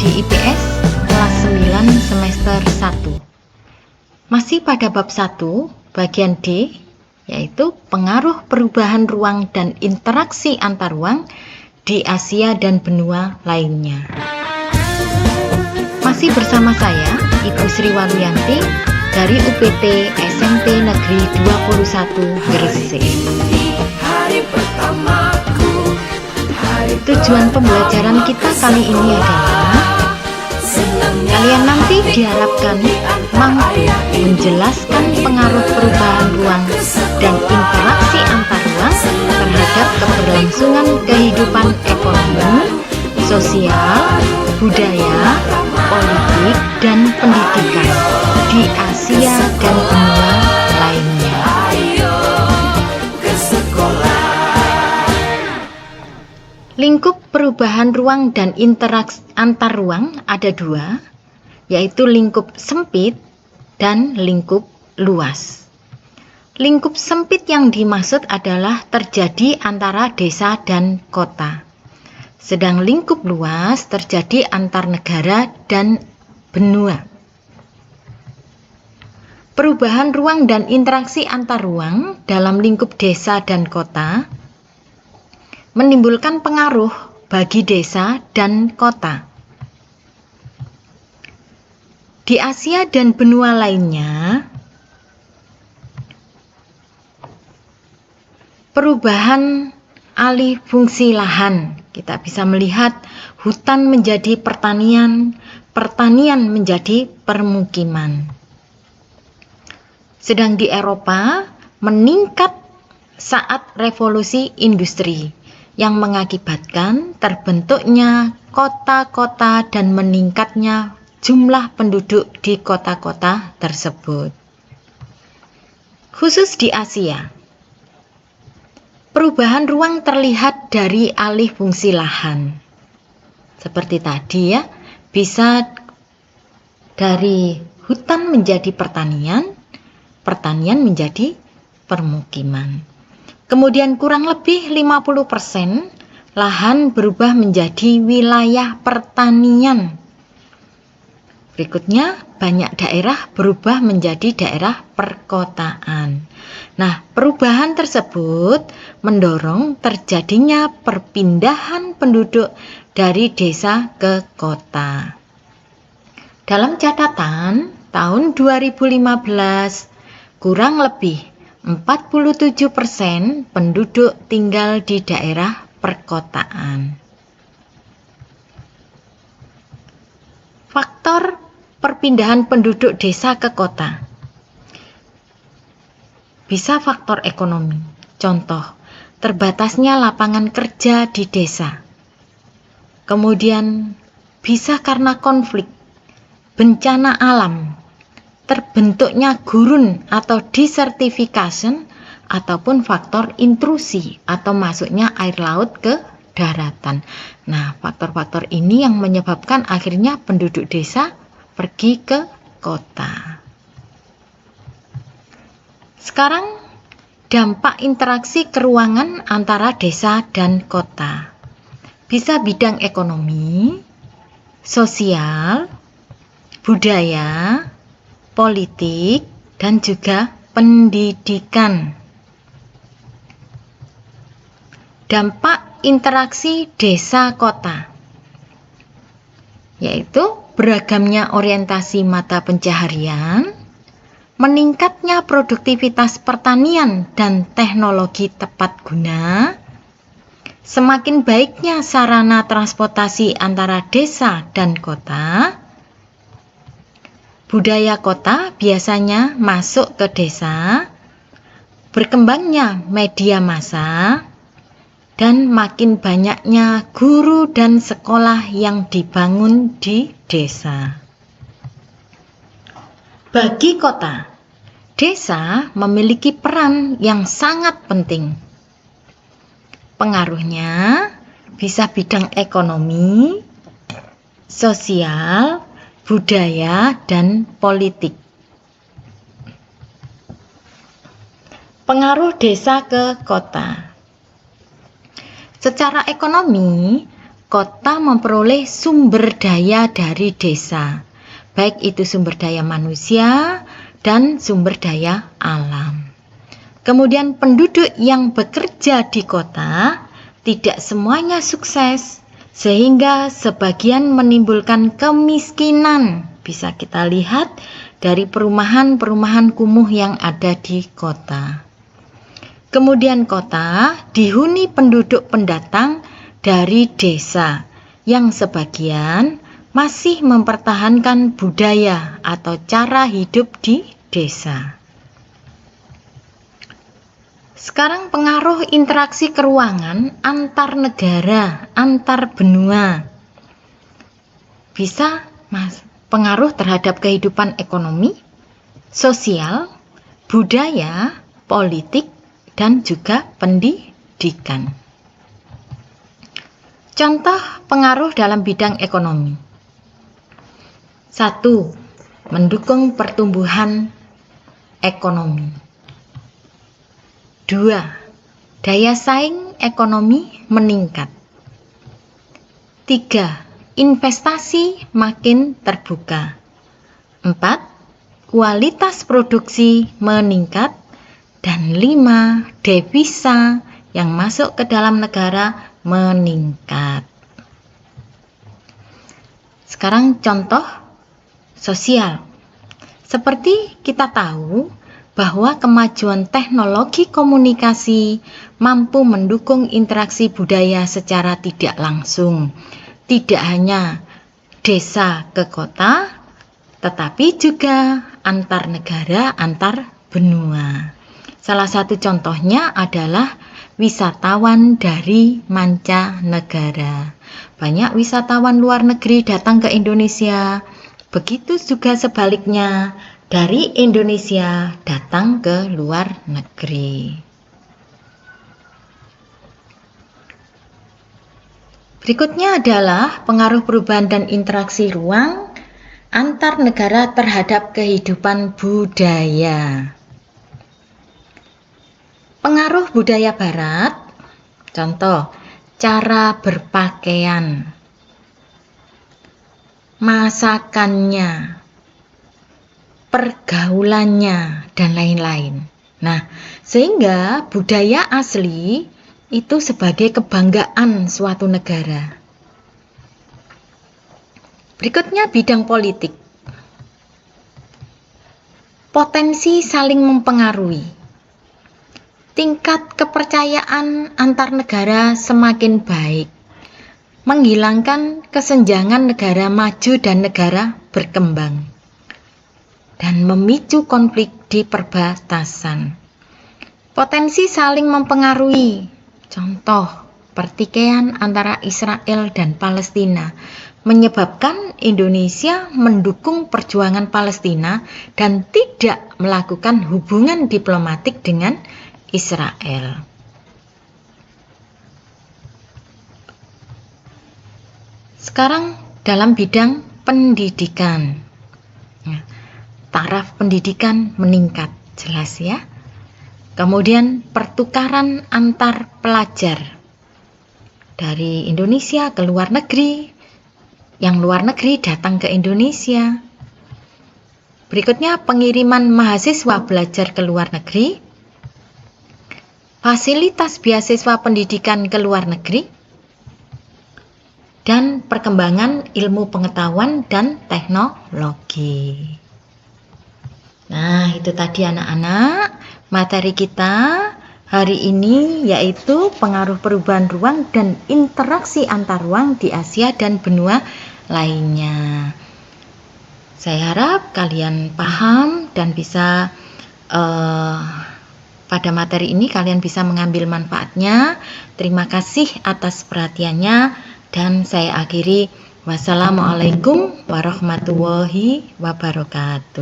di IPS kelas 9 semester 1. Masih pada bab 1, bagian D, yaitu pengaruh perubahan ruang dan interaksi antar ruang di Asia dan benua lainnya. Masih bersama saya, Ibu Sri Waluyanti dari UPT SMP Negeri 21 Gresik. Tujuan pembelajaran kita kali ini adalah kalian nanti diharapkan mampu menjelaskan pengaruh perubahan ruang dan interaksi antar ruang terhadap keberlangsungan kehidupan ekonomi, sosial, budaya, politik, dan pendidikan di Asia dan benua lainnya. Lingkup perubahan ruang dan interaksi antar ruang ada dua, yaitu lingkup sempit dan lingkup luas. Lingkup sempit yang dimaksud adalah terjadi antara desa dan kota. Sedang lingkup luas terjadi antar negara dan benua. Perubahan ruang dan interaksi antar ruang dalam lingkup desa dan kota menimbulkan pengaruh bagi desa dan kota. Di Asia dan benua lainnya, perubahan alih fungsi lahan. Kita bisa melihat hutan menjadi pertanian, pertanian menjadi permukiman. Sedang di Eropa meningkat saat revolusi industri yang mengakibatkan terbentuknya kota-kota dan meningkatnya jumlah penduduk di kota-kota tersebut. Khusus di Asia, perubahan ruang terlihat dari alih fungsi lahan. Seperti tadi ya, bisa dari hutan menjadi pertanian, pertanian menjadi permukiman. Kemudian kurang lebih 50% lahan berubah menjadi wilayah pertanian. Berikutnya, banyak daerah berubah menjadi daerah perkotaan. Nah, perubahan tersebut mendorong terjadinya perpindahan penduduk dari desa ke kota. Dalam catatan tahun 2015, kurang lebih 47% penduduk tinggal di daerah perkotaan. Faktor perpindahan penduduk desa ke kota. Bisa faktor ekonomi. Contoh, terbatasnya lapangan kerja di desa. Kemudian bisa karena konflik, bencana alam, terbentuknya gurun atau desertification, ataupun faktor intrusi atau masuknya air laut ke daratan. Nah, faktor-faktor ini yang menyebabkan akhirnya penduduk desa pergi ke kota. Sekarang, dampak interaksi keruangan antara desa dan kota. Bisa bidang ekonomi, sosial, budaya, politik, dan juga pendidikan. Dampak interaksi desa-kota, yaitu beragamnya orientasi mata pencaharian, meningkatnya produktivitas pertanian dan teknologi tepat guna, semakin baiknya sarana transportasi antara desa dan kota. Budaya kota biasanya masuk ke desa, berkembangnya media massa, dan makin banyaknya guru dan sekolah yang dibangun di desa. Bagi kota, desa memiliki peran yang sangat penting. Pengaruhnya bisa bidang ekonomi, sosial, budaya, dan politik. Pengaruh desa ke kota. Secara ekonomi, kota memperoleh sumber daya dari desa, baik itu sumber daya manusia dan sumber daya alam. Kemudian penduduk yang bekerja di kota tidak semuanya sukses, sehingga sebagian menimbulkan kemiskinan. Bisa kita lihat dari perumahan-perumahan kumuh yang ada di kota. Kemudian kota dihuni penduduk pendatang dari desa yang sebagian masih mempertahankan budaya atau cara hidup di desa. Sekarang pengaruh interaksi keruangan antar negara, antar benua. Bisa pengaruh terhadap kehidupan ekonomi, sosial, budaya, politik, dan juga pendidikan. Contoh pengaruh dalam bidang ekonomi. 1. Mendukung pertumbuhan ekonomi. 2. Daya saing ekonomi meningkat. 3. Investasi makin terbuka. 4. Kualitas produksi meningkat. Dan 5. Devisa yang masuk ke dalam negara meningkat. Sekarang contoh sosial. Seperti kita tahu bahwa kemajuan teknologi komunikasi mampu mendukung interaksi budaya secara tidak langsung. Tidak hanya desa ke kota, tetapi juga antar negara, antar benua. Salah satu contohnya adalah wisatawan dari mancanegara. Banyak wisatawan luar negeri datang ke Indonesia. Begitu juga sebaliknya, dari Indonesia datang ke luar negeri. Berikutnya adalah pengaruh perubahan dan interaksi ruang antar negara terhadap kehidupan budaya. Pengaruh budaya barat, contoh cara berpakaian, masakannya, pergaulannya, dan lain-lain. Nah, sehingga budaya asli itu sebagai kebanggaan suatu negara. Berikutnya bidang politik. Potensi saling mempengaruhi. Tingkat kepercayaan antar negara semakin baik, menghilangkan kesenjangan negara maju dan negara berkembang, dan memicu konflik di perbatasan. Potensi saling mempengaruhi, contoh pertikaian antara Israel dan Palestina, menyebabkan Indonesia mendukung perjuangan Palestina dan tidak melakukan hubungan diplomatik dengan Israel. Sekarang dalam bidang pendidikan. Taraf pendidikan meningkat, jelas ya. Kemudian pertukaran antar pelajar dari Indonesia ke luar negeri, yang luar negeri datang ke Indonesia. Berikutnya pengiriman mahasiswa belajar ke luar negeri, fasilitas beasiswa pendidikan ke luar negeri, dan perkembangan ilmu pengetahuan dan teknologi. Nah, itu tadi anak-anak materi kita hari ini, yaitu pengaruh perubahan ruang dan interaksi antar ruang di Asia dan benua lainnya. Saya harap kalian paham dan bisa pada materi ini kalian bisa mengambil manfaatnya. Terima kasih atas perhatiannya dan saya akhiri. Wassalamualaikum warahmatullahi wabarakatuh.